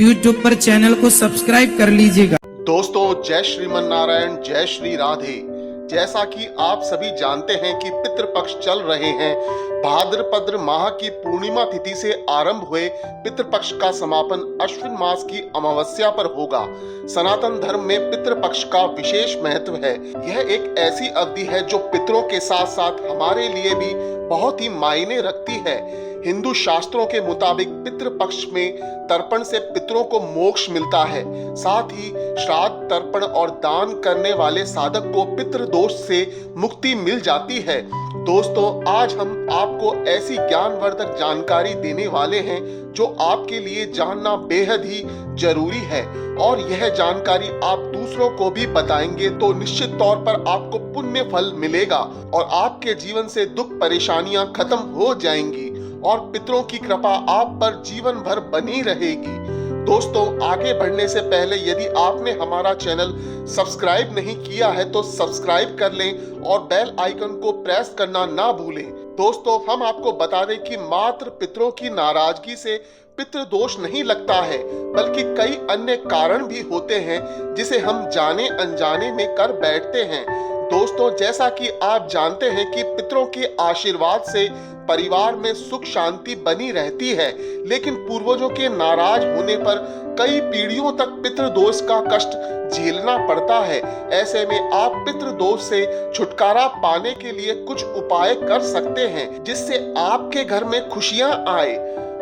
YouTube पर channel को subscribe कर लीजिएगा। दोस्तों, जय श्रीमन नारायण, जय श्री राधे। जैसा कि आप सभी जानते हैं कि पितृपक्ष चल रहे हैं। भाद्रपद माह की पूर्णिमा तिथि से आरंभ हुए पितृपक्ष का समापन अश्विन मास की अमावस्या पर होगा। सनातन धर्म में पितृपक्ष का विशेष महत्व है। यह एक ऐसी अवधि है जो पितरों के साथ साथ हमारे लिए भी बहुत ही मायने रखती है। हिंदू शास्त्रों के मुताबिक पितृपक्ष में तर्पण से पितरों को मोक्ष मिलता है। साथ ही श्राद्ध, तर्पण और दान करने वाले साधक को पितृदोष से मुक्ति मिल जाती है। दोस्तों, आज हम आपको ऐसी ज्ञानवर्धक जानकारी देने वाले हैं जो आपके लिए जानना बेहद ही जरूरी है, और यह जानकारी आप दूसरों को भी बताएंगे तो निश्चित तौर पर आपको पुण्य फल मिलेगा और आपके जीवन से दुख परेशानियां खत्म हो जाएंगी और पितरों की कृपा आप पर जीवन भर बनी रहेगी। दोस्तों, आगे बढ़ने से पहले यदि आपने हमारा चैनल सब्सक्राइब नहीं किया है तो सब्सक्राइब कर लें और बेल आइकन को प्रेस करना ना भूलें। दोस्तों, हम आपको बता दें कि मात्र पितरों की नाराजगी से पितृदोष नहीं लगता है, बल्कि कई अन्य कारण भी होते हैं जिसे हम जाने अनजाने में कर बैठते हैं। दोस्तों, जैसा कि आप जानते हैं कि पितरों के आशीर्वाद से परिवार में सुख शांति बनी रहती है, लेकिन पूर्वजों के नाराज होने पर कई पीढ़ियों तक पितृदोष का कष्ट झेलना पड़ता है। ऐसे में आप पितृदोष से छुटकारा पाने के लिए कुछ उपाय कर सकते हैं जिससे आपके घर में खुशियां आए।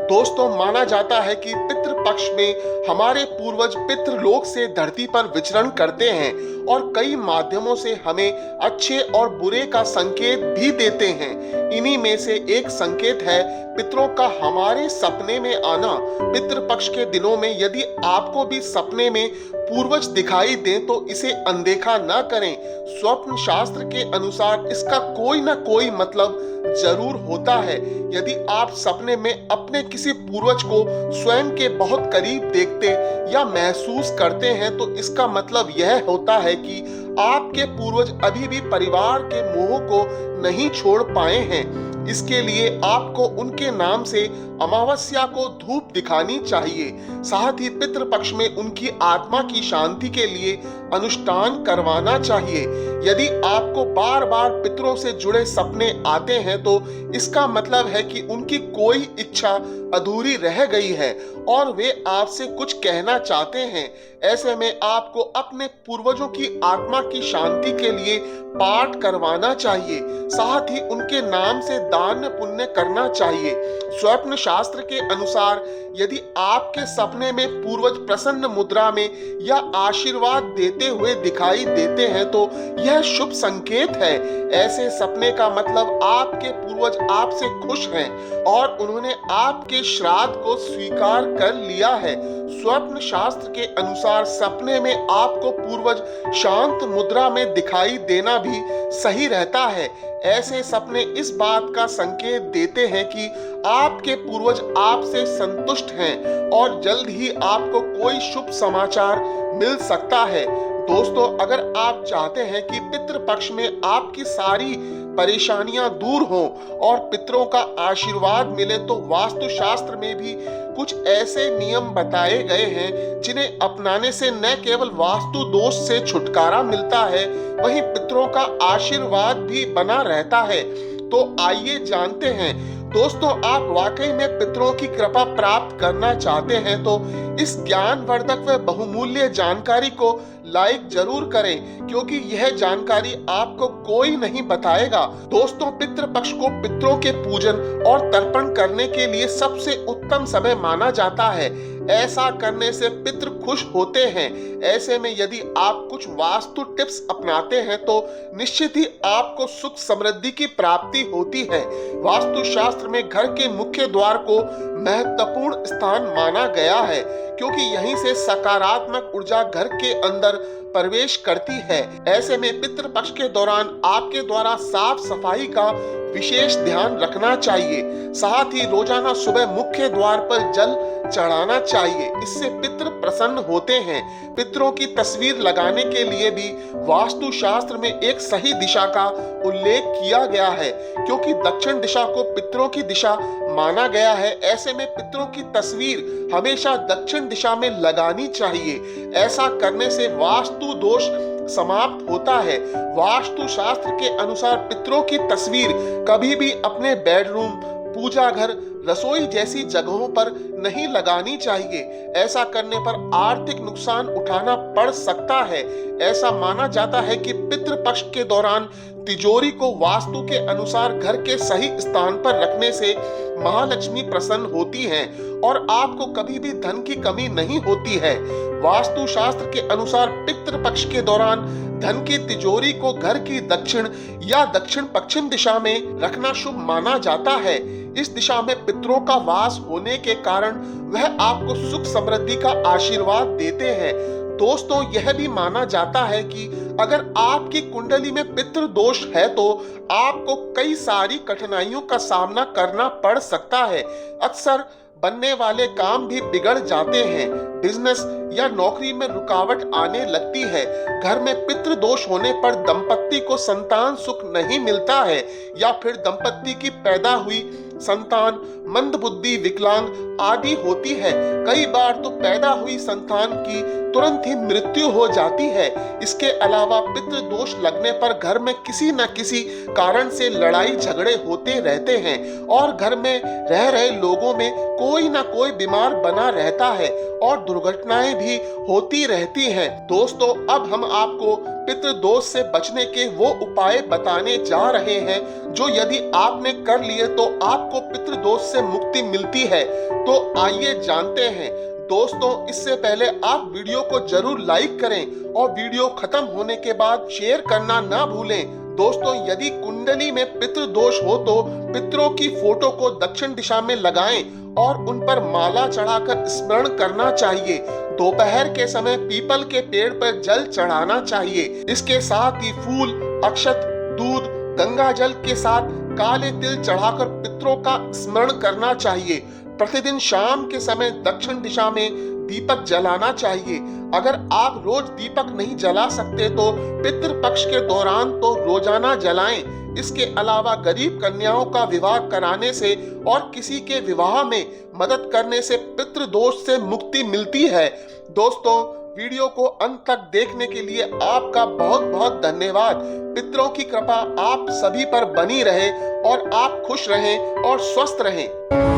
दोस्तों, माना जाता है कि पितृपक्ष में हमारे पूर्वज पितृलोक से धरती पर विचरण करते हैं और कई माध्यमों से हमें अच्छे और बुरे का संकेत भी देते हैं। इन्हीं में से एक संकेत है पितरों का हमारे सपने में आना। पितृपक्ष के दिनों में यदि आपको भी सपने में पूर्वज दिखाई दें तो इसे अनदेखा न करें। स्वप्न शास्त्र के अनुसार इसका कोई न कोई मतलब जरूर होता है। यदि आप सपने में अपने किसी पूर्वज को स्वयं के बहुत करीब देखते या महसूस करते हैं तो इसका मतलब यह होता है कि आपके पूर्वज अभी भी परिवार के मोह को नहीं छोड़ पाए हैं। इसके लिए आपको उनके नाम से अमावस्या को धूप दिखानी चाहिए। साथ ही पितृपक्ष में उनकी आत्मा की शांति के लिए अनुष्ठान करवाना चाहिए। यदि आपको बार बार पितरों से जुड़े सपने आते हैं तो इसका मतलब है कि उनकी कोई इच्छा अधूरी रह गई है और वे आपसे कुछ कहना चाहते हैं। ऐसे में आपको अपने पूर्वजों की आत्मा की शांति के लिए पाठ करवाना चाहिए। साथ ही उनके नाम से दान पुण्य करना चाहिए। स्वप्न शास्त्र के अनुसार यदि आपके सपने में पूर्वज प्रसन्न मुद्रा में या आशीर्वाद देते हुए दिखाई देते हैं तो यह शुभ संकेत है। ऐसे सपने का मतलब आपके पूर्वज आपसे खुश हैं और उन्होंने आपके श्राद्ध को स्वीकार कर लिया है। स्वप्न शास्त्र के अनुसार सपने में आपको पूर्वज शांत मुद्रा में दिखाई देना भी सही रहता है। ऐसे सपने इस बात का संकेत देते हैं कि आपके पूर्वज आपसे संतुष्ट हैं और जल्द ही आपको कोई शुभ समाचार मिल सकता है। दोस्तों, अगर आप चाहते हैं कि पितृपक्ष में आपकी सारी परेशानियां दूर हों और पितरों का आशीर्वाद मिले तो वास्तु शास्त्र में भी कुछ ऐसे नियम बताए गए हैं जिन्हें अपनाने से न केवल वास्तु दोष से छुटकारा मिलता है, वहीं पितरों का आशीर्वाद भी बना रहता है। तो आइए जानते हैं। दोस्तों, आप वाकई में पितरों की कृपा प्राप्त करना चाहते हैं तो इस ज्ञानवर्धक व बहुमूल्य जानकारी को लाइक जरूर करें, क्योंकि यह जानकारी आपको कोई नहीं बताएगा। दोस्तों, पितृपक्ष को पितरों के पूजन और तर्पण करने के लिए सबसे उत्तम समय माना जाता है। ऐसा करने से पितृ खुश होते हैं। ऐसे में यदि आप कुछ वास्तु टिप्स अपनाते हैं तो निश्चित ही आपको सुख समृद्धि की प्राप्ति होती है। वास्तु शास्त्र में घर के मुख्य द्वार को महत्वपूर्ण स्थान माना गया है, क्योंकि यहीं से सकारात्मक ऊर्जा घर के अंदर प्रवेश करती है। ऐसे में पितृपक्ष के दौरान आपके द्वारा साफ सफाई का विशेष ध्यान रखना चाहिए। साथ ही रोजाना सुबह मुख्य द्वार पर जल चढ़ाना चाहिए। इससे पितृ प्रसन्न होते हैं। पितरों की तस्वीर लगाने के लिए भी वास्तु शास्त्र में एक सही दिशा का उल्लेख किया गया है, क्योंकि दक्षिण दिशा को पितरों की दिशा माना गया है। ऐसे में पितरों की तस्वीर हमेशा दक्षिण दक्षिण दिशा में लगानी चाहिए। ऐसा करने से वास्तु दोष समाप्त होता है। वास्तु शास्त्र के अनुसार पितरों की तस्वीर कभी भी अपने बेडरूम, पूजा घर, रसोई जैसी जगहों पर नहीं लगानी चाहिए। ऐसा करने पर आर्थिक नुकसान उठाना पड़ सकता है। ऐसा माना जाता है कि पितृपक्ष के दौरान तिजोरी को वास्तु के अनुसार घर के सही स्थान पर रखने से महालक्ष्मी प्रसन्न होती हैं और आपको कभी भी धन की कमी नहीं होती है। वास्तु शास्त्र के अनुसार पितृपक्ष के दौरान धन की तिजोरी को घर की दक्षिण या दक्षिण पश्चिम दिशा में रखना शुभ माना जाता है। इस दिशा में पितरों का वास होने के कारण वह आपको सुख समृद्धि का आशीर्वाद देते हैं। दोस्तों, यह भी माना जाता है कि अगर आपकी कुंडली में पितृ दोष है तो आपको कई सारी कठिनाइयों का सामना करना पड़ सकता है। अक्सर बनने वाले काम भी बिगड़ जाते हैं। बिजनेस या नौकरी में रुकावट आने लगती है। घर में पितृ दोष होने पर दंपत्ति को संतान सुख नहीं मिलता है या फिर दंपत्ति की पैदा हुई संतान मंदबुद्धि, विकलांग आदि होती है। कई बार तो पैदा हुई संतान की तुरंत ही मृत्यु हो जाती है। इसके अलावा पितृ दोष लगने पर घर में किसी न किसी कारण से लड़ाई झगड़े होते रहते हैं और घर में रह रहे लोगों में कोई ना कोई बीमार बना रहता है और दुर्घटनाएं भी होती रहती हैं। दोस्तों, अब हम आपको पितृ दोष से बचने के वो उपाय बताने जा रहे हैं जो यदि आपने कर लिए तो आपको पितृ दोष से मुक्ति मिलती है। तो आइए जानते हैं। दोस्तों, इससे पहले आप वीडियो को जरूर लाइक करें और वीडियो खत्म होने के बाद शेयर करना ना भूलें। दोस्तों, यदि कुंडली में पितृ दोष हो तो पितरों की फोटो को दक्षिण दिशा में लगाएं और उन पर माला चढ़ाकर स्मरण करना चाहिए। दोपहर के समय पीपल के पेड़ पर जल चढ़ाना चाहिए। इसके साथ ही फूल, अक्षत, दूध, गंगा जल के साथ काले तिल चढ़ाकर पितरों का स्मरण करना चाहिए। प्रतिदिन शाम के समय दक्षिण दिशा में दीपक जलाना चाहिए। अगर आप रोज दीपक नहीं जला सकते तो पितृपक्ष के दौरान तो रोजाना जलाएं। इसके अलावा गरीब कन्याओं का विवाह कराने से और किसी के विवाह में मदद करने से पितृ दोष से मुक्ति मिलती है। दोस्तों, वीडियो को अंत तक देखने के लिए आपका बहुत बहुत धन्यवाद। पितरों की कृपा आप सभी पर बनी रहे और आप खुश रहें और स्वस्थ रहें।